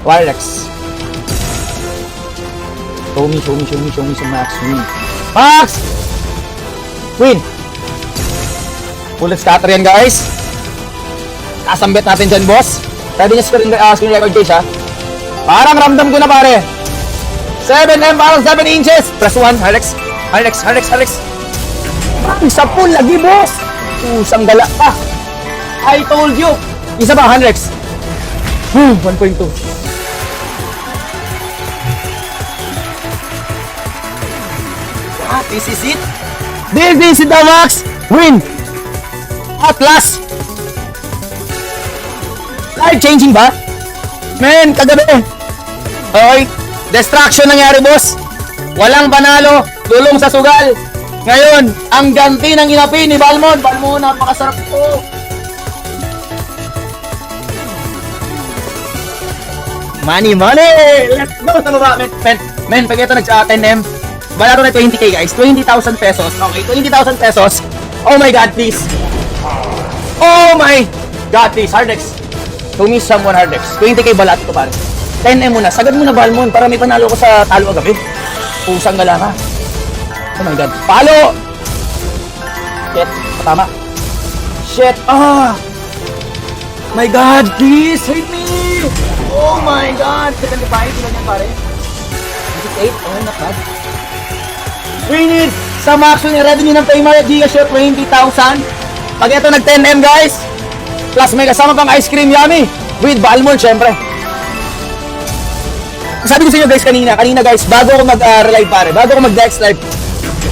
Wirex. Show me some Max. Win. Max! Win! Bullet scatter yan, guys. Taas ang bet natin dyan, boss. Pwede niya screen record case, ha? Parang ramdam ko na, pare. 7M, parang 7 inches. Plus 1, Harlex. Isa po lagi, boss. Usang gala pa. I told you. Isa ba, Harlex? 1.2. This is it. This is the Max. Win. At last. Life-changing ba? Men, kagabi. Okay. Destruction nangyari, boss. Walang panalo. Tulong sa sugal. Ngayon, ang ganti ng inapi ni Balmon. Balmon, napakasarap po. Money! Let's go sa baba, men. Pag ito nag-10M, wala ito na 20k, guys. 20,000 pesos. Okay, 20,000 pesos. Oh my God, please. Oh my God, please. Hardex. Show me someone, Hardex. 20k balat ito, pare. 10M muna. Sagad mo na, Balmon, para may panalo ko sa talo agabi. Pusang gala ka. Oh my God. Palo! Shit. Tama. Shit. My God, please hit me! Oh my God! 75, ilan yan, pare? 58? Oh, not bad. We need sa Max Win. Ready nyo ng Paymaya Gcash 20,000. Pag ito nag-10M, guys. Plus may kasama pang ice cream yummy. With Balmon, syempre. Sabi ko sa inyo, guys, kanina guys, bago ako mag-relive, pare. Bago ako mag-dex live.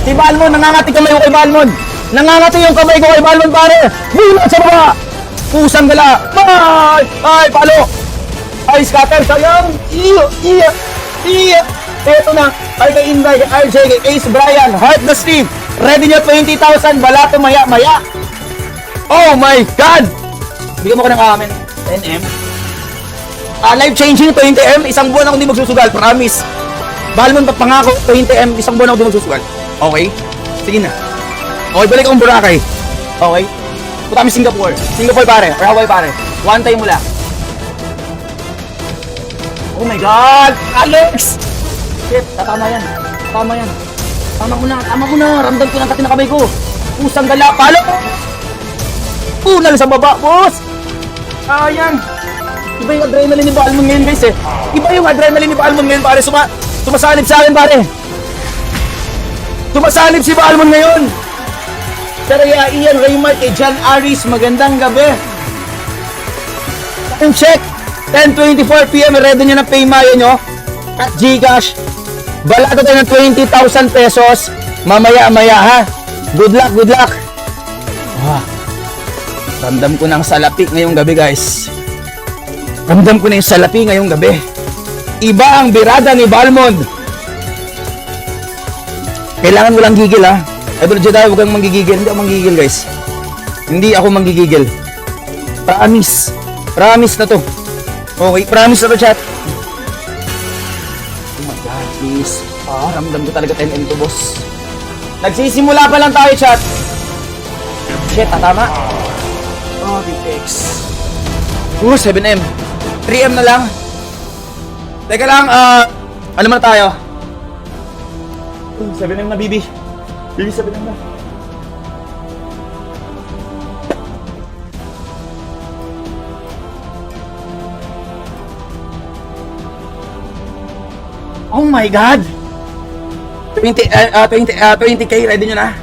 Si Balmon, nangangati kamay ko kay Balmon. Nangangati yung kamay ko kay Balmon, pare. Bulat sa baba. Pusang gala. Ay, palo. Ay, scatter. Sayang. Iya. Ito na. Ay, kay Inday, kay RJ, kay Ace Brian. Heart the Steve. Ready nyo 20,000. Balato maya. Oh my God. Bigyan mo ko ng amin. 10M. Life-changing 20M. Isang buwan ako hindi magsusugal. Promise. Balmon, pangako. 20M. Isang buwan ako hindi magsusugal. Okay? Sige na. Okay, balik akong Boracay. Okay? Punta kami Singapore. Singapore, pare. Or Hawaii, pare. One time mula. Oh my God! Alex! Shit, tama yan. Tama mo na. Ramdam ko ng kati na kamay ko. Pusang gala. Palo! Punal sa baba, boss! Ayan. Iba yung adrenaline ni Balmon ngayon, guys, eh. Iba yung adrenaline ni Balmon ngayon, pare. Sumasalib sa akin, pare. Sumasalib si Balmon ngayon. Pero Ian Raymart, kay John Aris, magandang gabi. Time check. 10:24 PM, ready nyo na Paymaya nyo at Gcash. Balato tayo ng 20,000 pesos. Mamaya, ha. Good luck. Ramdam ko ng salapi ngayong gabi, guys. Iba ang birada ni Balmon. Kailangan mo lang gigil, ha. Idol Jedi, huwag kang manggigigil. Hindi ako manggigigil, guys. Hindi ako manggigigil. Promise na to. Okay, promise na to, chat. Oh my God, please. Ramdam ko talaga 10M to, boss. Nagsisimula pa lang tayo, chat. Shit, tama. BTX. 7M. 3M na lang. Teka lang, ano na tayo? 7M na, Bibi. 7M na. Oh my God! 20k, ready nyo na?